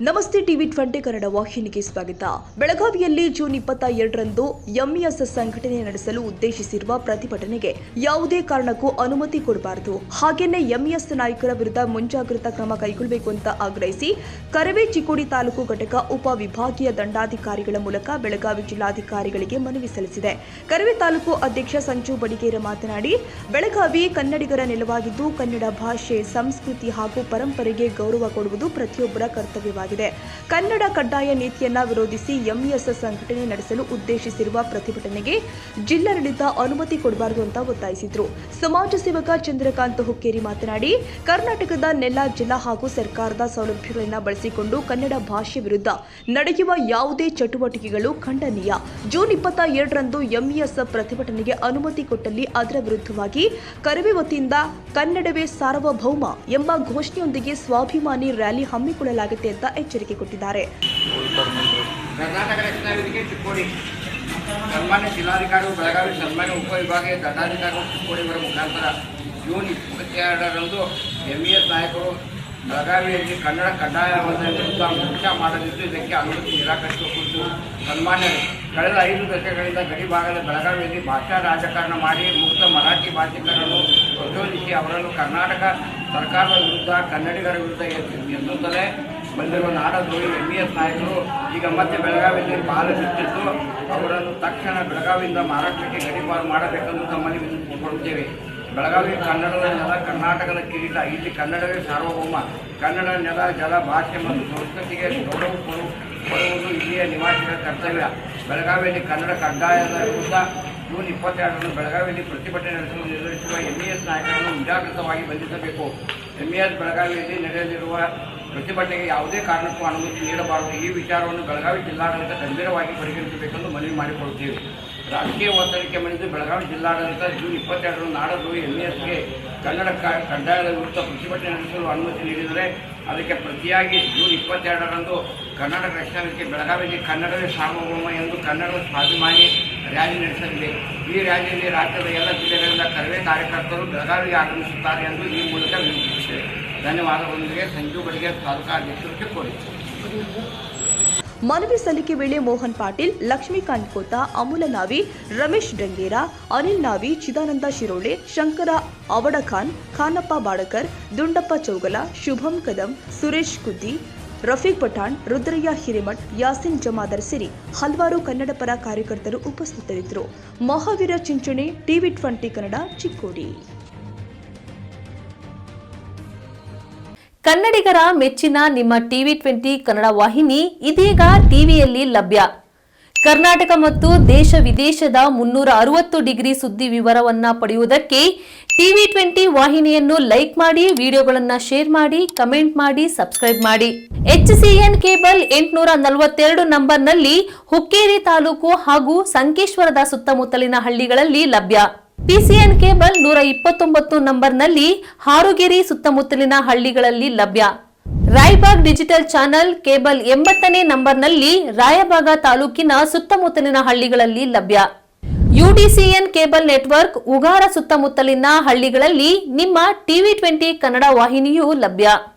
ನಮಸ್ತೆ ಟಿವಿ 20 ಕನ್ನಡ ವಾಹಿನಿಗೆ ಸ್ವಾಗತ. ಬೆಳಗಾವಿಯಲ್ಲಿ ಜೂನ್ 22ರಂದು ಎಂಇಎಸ್ ಸಂಘಟನೆ ನಡೆಸಲು ಉದ್ದೇಶಿಸಿರುವ ಪ್ರತಿಭಟನೆಗೆ ಯಾವುದೇ ಕಾರಣಕ್ಕೂ ಅನುಮತಿ ಕೊಡಬಾರದು. ಹಾಗೇನೇ ಎಂಇಎಸ್ ನಾಯಕರ ವಿರುದ್ಧ ಮುಂಜಾಗ್ರತಾ ಕ್ರಮ ಕೈಗೊಳ್ಳಬೇಕು ಅಂತ ಆಗ್ರಹಿಸಿ ಕರವೇ ಚಿಕ್ಕೋಡಿ ತಾಲೂಕು ಘಟಕ ಉಪ ವಿಭಾಗೀಯ ದಂಡಾಧಿಕಾರಿಗಳ ಮೂಲಕ ಬೆಳಗಾವಿ ಜಿಲ್ಲಾಧಿಕಾರಿಗಳಿಗೆ ಮನವಿ ಸಲ್ಲಿಸಿದೆ. ಕರವೇ ತಾಲೂಕು ಅಧ್ಯಕ್ಷ ಸಂಜು ಬಡಿಗೇರ ಮಾತನಾಡಿ, ಬೆಳಗಾವಿ ಕನ್ನಡಿಗರ ನೆಲವಾಗಿದ್ದು ಕನ್ನಡ ಭಾಷೆ, ಸಂಸ್ಕೃತಿ ಹಾಗೂ ಪರಂಪರೆಗೆ ಗೌರವ ಕೊಡುವುದು ಪ್ರತಿಯೊಬ್ಬರ ಕರ್ತವ್ಯವಾಗಿದೆ. ಕನ್ನಡ ಕಡ್ಡಾಯ ನೀತಿಯನ್ನ ವಿರೋಧಿಸಿ ಎಂಇಎಸ್ ಸಂಘಟನೆ ನಡೆಸಲು ಉದ್ದೇಶಿಸಿರುವ ಪ್ರತಿಭಟನೆಗೆ ಜಿಲ್ಲಾಡಳಿತ ಅನುಮತಿ ಕೊಡಬಾರದು ಅಂತ ಒತ್ತಾಯಿಸಿದರು. ಸಮಾಜ ಸೇವಕ ಚಂದ್ರಕಾಂತ್ ಹುಕ್ಕೇರಿ ಮಾತನಾಡಿ, ಕರ್ನಾಟಕದ ನೆಲ, ಜಲ ಹಾಗೂ ಸರ್ಕಾರದ ಸೌಲಭ್ಯಗಳನ್ನು ಬಳಸಿಕೊಂಡು ಕನ್ನಡ ಭಾಷೆ ವಿರುದ್ಧ ನಡೆಯುವ ಯಾವುದೇ ಚಟುವಟಿಕೆಗಳು ಖಂಡನೀಯ. ಜೂನ್ 22ರಂದು ಎಂಇಎಸ್ ಪ್ರತಿಭಟನೆಗೆ ಅನುಮತಿ ಕೊಟ್ಟಲ್ಲಿ ಅದರ ವಿರುದ್ಧವಾಗಿ ಕರವೇ ವತಿಯಿಂದ ಕನ್ನಡವೇ ಸಾರ್ವಭೌಮ ಎಂಬ ಘೋಷಣೆಯೊಂದಿಗೆ ಸ್ವಾಭಿಮಾನಿ ರ್ಯಾಲಿ ಹಮ್ಮಿಕೊಳ್ಳಲಾಗುತ್ತೆ ಅಂತ ಎಚ್ಚರಿಕೆ ಕೊಟ್ಟಿದ್ದಾರೆ. ಕರ್ನಾಟಕ ರಕ್ಷಣಾ ವೇದಿಕೆ ಚಿಕ್ಕೋಡಿ ಸನ್ಮಾನ್ಯ ಜಿಲ್ಲಾಧಿಕಾರಿಗಳು ಬೆಳಗಾವಿ, ಸನ್ಮಾನ್ಯ ಉಪವಿಭಾಗೀಯ ದಂಡಾಧಿಕಾರಿಗಳು ಚಿಕ್ಕೋಡಿಯವರ ಮುಖಾಂತರ ಜೂನ್ 22ರಂದು ಎಂಇಎಸ್ ನಾಯಕರು ಬೆಳಗಾವಿಯಲ್ಲಿ ಕನ್ನಡ ಕಡ್ಡಾಯವಾದ ವಿರುದ್ಧ ಮೋರ್ಚಾ ಮಾಡಲಿದ್ದು ಇದಕ್ಕೆ ಅನುಮತಿ ನಿರಾಕರಿಸುವ ಕುರಿತು ಸನ್ಮಾನ್ಯ ಕಳೆದ 5 ದಶಕಗಳಿಂದ ಗಡಿ ಭಾಗದ ಬೆಳಗಾವಿಯಲ್ಲಿ ಭಾಷಾ ರಾಜಕಾರಣ ಮಾಡಿ ಮುಕ್ತ ಮರಾಠಿ ಭಾಷಿಕರನ್ನು ಪ್ರಚೋದಿಸಿ ಅವರನ್ನು ಕರ್ನಾಟಕ ಸರ್ಕಾರದ ವಿರುದ್ಧ, ಕನ್ನಡಿಗರ ವಿರುದ್ಧ ಎನ್ನುತ್ತಲೇ ಬಂದಿರುವ ನಾಡದ್ರೋಹಿ ಎಂಇಎಸ್ ನಾಯಕರು ಈಗ ಮತ್ತೆ ಬೆಳಗಾವಿಯಲ್ಲಿ ಬಾಲ ಬಿಟ್ಟಿದ್ದು ಅವರನ್ನು ತಕ್ಷಣ ಬೆಳಗಾವಿಯಿಂದ ಮಹಾರಾಷ್ಟ್ರಕ್ಕೆ ಗಡೀಪಾರು ಮಾಡಬೇಕೆಂದು ತಮ್ಮಲ್ಲಿ ವಿನಂತಿಸಿಕೊಳ್ಳುತ್ತೇವೆ. ಬೆಳಗಾವಿ ಕನ್ನಡದ ನೆಲ, ಕರ್ನಾಟಕದ ಕಿರೀಟ. ಇಲ್ಲಿ ಕನ್ನಡವೇ ಸಾರ್ವಭೌಮ. ಕನ್ನಡ ನೆಲ, ಜಲ, ಭಾಷೆ ಮತ್ತು ಸಂಸ್ಕೃತಿಗೆ ಗೌರವ ಕೊಡುವುದು ಇಲ್ಲಿಯ ನಿವಾಸಿಗಳ ಕರ್ತವ್ಯ. ಬೆಳಗಾವಿಯಲ್ಲಿ ಕನ್ನಡ ಕಡ್ಡಾಯದ ವಿರುದ್ಧ ಜೂನ್ 22ರಂದು ಬೆಳಗಾವಿಯಲ್ಲಿ ಪ್ರತಿಭಟನೆ ನಡೆಸಲು ನಿರ್ಧರಿಸಿರುವ ಎಂಇಎಸ್ ನಾಯಕರನ್ನು ಮುಂಜಾಗ್ರತವಾಗಿ ಬಂಧಿಸಬೇಕು. ಎಂಇಎಸ್ ಬೆಳಗಾವಿಯಲ್ಲಿ ನಡೆಯಲಿರುವ ಪ್ರತಿಭಟನೆಗೆ ಯಾವುದೇ ಕಾರಣಕ್ಕೂ ಅನುಮತಿ ನೀಡಬಾರದು. ಈ ವಿಚಾರವನ್ನು ಬೆಳಗಾವಿ ಜಿಲ್ಲಾಡಳಿತ ಗಂಭೀರವಾಗಿ ಪರಿಗಣಿಸಬೇಕೆಂದು ಮನವಿ ಮಾಡಿಕೊಳ್ಳುತ್ತೇವೆ. ರಾಜಕೀಯ ಒತ್ತಡಕ್ಕೆ ಮಣಿದು ಬೆಳಗಾವಿ ಜಿಲ್ಲಾಡಳಿತ ಜೂನ್ 22ರಂದು ನಾಡದ್ರೋಹಿ ಎಂಇಎಸ್ಗೆ ಕನ್ನಡ ಕಡ್ಡಾಯದ ವಿರುದ್ಧ ಪ್ರತಿಭಟನೆ ನಡೆಸಲು ಅನುಮತಿ ನೀಡಿದರೆ ಅದಕ್ಕೆ ಪ್ರತಿಯಾಗಿ ಜೂನ್ 22ರಂದು ಕರ್ನಾಟಕ ರಕ್ಷಣಾ ವೇದಿಕೆ ಬೆಳಗಾವಿಯಲ್ಲಿ ಕನ್ನಡವೇ ಸಾರ್ವಭೌಮ ಎಂದು ಕನ್ನಡದ ಸ್ವಾಭಿಮಾನಿ ರ್ಯಾಲಿ ನಡೆಸಲಿದೆ. ಈ ರ್ಯಾಲಿಯಲ್ಲಿ ರಾಜ್ಯದ ಎಲ್ಲ ಜಿಲ್ಲೆಗಳಿಂದ ಕರವೇ ಕಾರ್ಯಕರ್ತರು ಬೆಳಗಾವಿಗೆ ಆಗಮಿಸುತ್ತಾರೆ ಎಂದು ಈ ಮೂಲಕ ವಿನಂತಿಸುತ್ತೇವೆ. ಧನ್ಯವಾದಗಳೊಂದಿಗೆ ಸಂಜು ಬಡಿಗೇರ ತಾಲೂಕಾ ಅಧ್ಯಕ್ಷರು ಚಿಕ್ಕೋಡಿ. ಮನವಿ ಸಲ್ಲಿಕೆ ವೇಳೆ ಮೋಹನ್ ಪಾಟೀಲ್, ಲಕ್ಷ್ಮೀಕಾಂತ್ ಕೋತ, ಅಮೂಲ ನಾವಿ, ರಮೇಶ್ ಡಂಗೇರ, ಅನಿಲ್ ನಾವಿ, ಚಿದಾನಂದ ಶಿರೋಳೆ, ಶಂಕರ ಅವಡಖಾನ್, ಖಾನಪ್ಪ ಬಾಡಕರ್, ದುಂಡಪ್ಪ ಚೌಗಲ, ಶುಭಂ ಕದಂ, ಸುರೇಶ್ ಕುದ್ದಿ, ರಫೀಕ್ ಪಠಾಣ್, ರುದ್ರಯ್ಯ ಹಿರೇಮಠ್, ಯಾಸಿನ್ ಜಮಾದರ್ ಸೇರಿ ಹಲವಾರು ಕನ್ನಡ ಪರ ಕಾರ್ಯಕರ್ತರು ಉಪಸ್ಥಿತರಿದ್ದರು. ಮಹಾವೀರ ಚಿಂಚಣೆ, ಟಿವಿ 20 ಕನ್ನಡ, ಚಿಕ್ಕೋಡಿ. ಕನ್ನಡಿಗರ ಮೆಚ್ಚಿನ ನಿಮ್ಮ ಟಿವಿ 20 ಕನ್ನಡ ವಾಹಿನಿ ಇದೀಗ ಟಿವಿಯಲ್ಲಿ ಲಭ್ಯ. ಕರ್ನಾಟಕ ಮತ್ತು ದೇಶ ವಿದೇಶದ 360 ಡಿಗ್ರಿ ಸುದ್ದಿ ವಿವರವನ್ನ ಪಡೆಯುವುದಕ್ಕೆ ಟಿವಿ 20 ವಾಹಿನಿಯನ್ನು ಲೈಕ್ ಮಾಡಿ, ವಿಡಿಯೋಗಳನ್ನು ಶೇರ್ ಮಾಡಿ, ಕಮೆಂಟ್ ಮಾಡಿ, ಸಬ್ಸ್ಕ್ರೈಬ್ ಮಾಡಿ. HCN ಕೇಬಲ್ 842 ನಂಬರ್ನಲ್ಲಿ ಹುಕ್ಕೇರಿ ತಾಲೂಕು ಹಾಗೂ ಸಂಕೇಶ್ವರದ ಸುತ್ತಮುತ್ತಲಿನ ಹಳ್ಳಿಗಳಲ್ಲಿ ಲಭ್ಯ. PCN ಕೇಬಲ್ 129 ನಂಬರ್ನಲ್ಲಿ ಹಾರುಗೆರೆ ಸುತ್ತಮುತ್ತಲಿನ ಹಳ್ಳಿಗಳಲ್ಲಿ ಲಭ್ಯ. ರಾಯಬಾಗ್ ಡಿಜಿಟಲ್ ಚಾನೆಲ್ ಕೇಬಲ್ 80ನೇ ನಂಬರ್ನಲ್ಲಿ ರಾಯಬಾಗ ತಾಲೂಕಿನ ಸುತ್ತಮುತ್ತಲಿನ ಹಳ್ಳಿಗಳಲ್ಲಿ ಲಭ್ಯ. UDCN ಕೇಬಲ್ ನೆಟ್ವರ್ಕ್ ಉಗಾರ ಸುತ್ತಮುತ್ತಲಿನ ಹಳ್ಳಿಗಳಲ್ಲಿ ನಿಮ್ಮ ಟಿವಿ 20 ಕನ್ನಡ ವಾಹಿನಿಯೂ ಲಭ್ಯ.